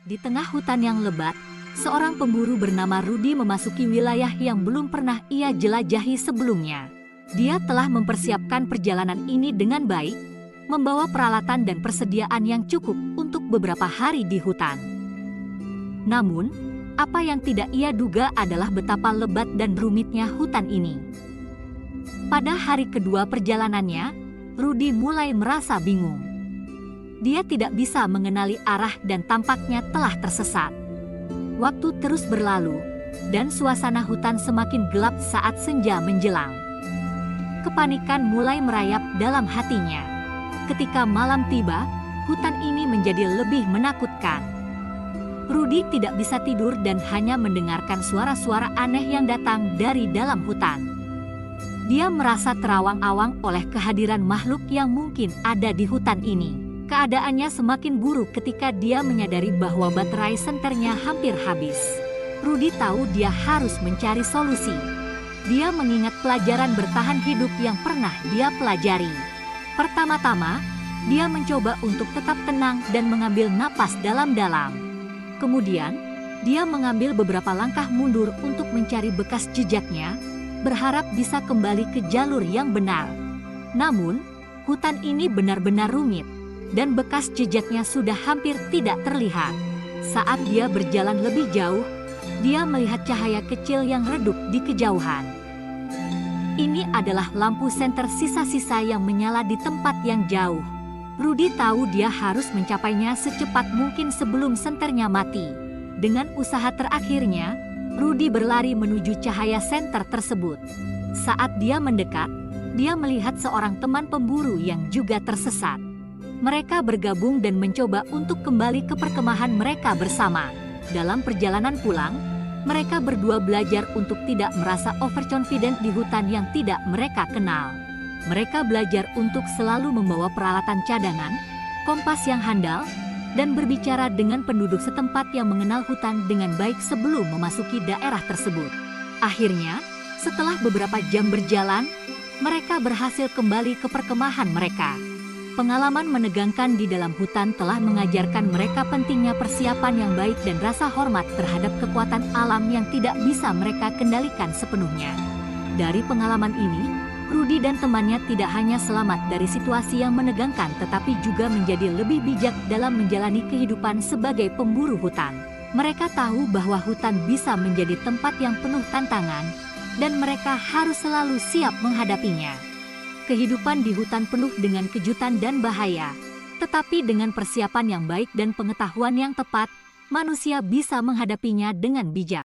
Di tengah hutan yang lebat, seorang pemburu bernama Rudy memasuki wilayah yang belum pernah ia jelajahi sebelumnya. Dia telah mempersiapkan perjalanan ini dengan baik, membawa peralatan dan persediaan yang cukup untuk beberapa hari di hutan. Namun, apa yang tidak ia duga adalah betapa lebat dan rumitnya hutan ini. Pada hari kedua perjalanannya, Rudy mulai merasa bingung. Dia tidak bisa mengenali arah dan tampaknya telah tersesat. Waktu terus berlalu, dan suasana hutan semakin gelap saat senja menjelang. Kepanikan mulai merayap dalam hatinya. Ketika malam tiba, hutan ini menjadi lebih menakutkan. Rudy tidak bisa tidur dan hanya mendengarkan suara-suara aneh yang datang dari dalam hutan. Dia merasa terawang-awang oleh kehadiran makhluk yang mungkin ada di hutan ini. Keadaannya semakin buruk ketika dia menyadari bahwa baterai senternya hampir habis. Rudy tahu dia harus mencari solusi. Dia mengingat pelajaran bertahan hidup yang pernah dia pelajari. Pertama-tama, dia mencoba untuk tetap tenang dan mengambil napas dalam-dalam. Kemudian, dia mengambil beberapa langkah mundur untuk mencari bekas jejaknya, berharap bisa kembali ke jalur yang benar. Namun, hutan ini benar-benar rumit, dan bekas jejaknya sudah hampir tidak terlihat. Saat dia berjalan lebih jauh, dia melihat cahaya kecil yang redup di kejauhan. Ini adalah lampu senter sisa-sisa yang menyala di tempat yang jauh. Rudy tahu dia harus mencapainya secepat mungkin sebelum senternya mati. Dengan usaha terakhirnya, Rudy berlari menuju cahaya senter tersebut. Saat dia mendekat, dia melihat seorang teman pemburu yang juga tersesat. Mereka bergabung dan mencoba untuk kembali ke perkemahan mereka bersama. Dalam perjalanan pulang, mereka berdua belajar untuk tidak merasa overconfident di hutan yang tidak mereka kenal. Mereka belajar untuk selalu membawa peralatan cadangan, kompas yang handal, dan berbicara dengan penduduk setempat yang mengenal hutan dengan baik sebelum memasuki daerah tersebut. Akhirnya, setelah beberapa jam berjalan, mereka berhasil kembali ke perkemahan mereka. Pengalaman menegangkan di dalam hutan telah mengajarkan mereka pentingnya persiapan yang baik dan rasa hormat terhadap kekuatan alam yang tidak bisa mereka kendalikan sepenuhnya. Dari pengalaman ini, Rudy dan temannya tidak hanya selamat dari situasi yang menegangkan tetapi juga menjadi lebih bijak dalam menjalani kehidupan sebagai pemburu hutan. Mereka tahu bahwa hutan bisa menjadi tempat yang penuh tantangan, dan mereka harus selalu siap menghadapinya. Kehidupan di hutan penuh dengan kejutan dan bahaya, tetapi dengan persiapan yang baik dan pengetahuan yang tepat, manusia bisa menghadapinya dengan bijak.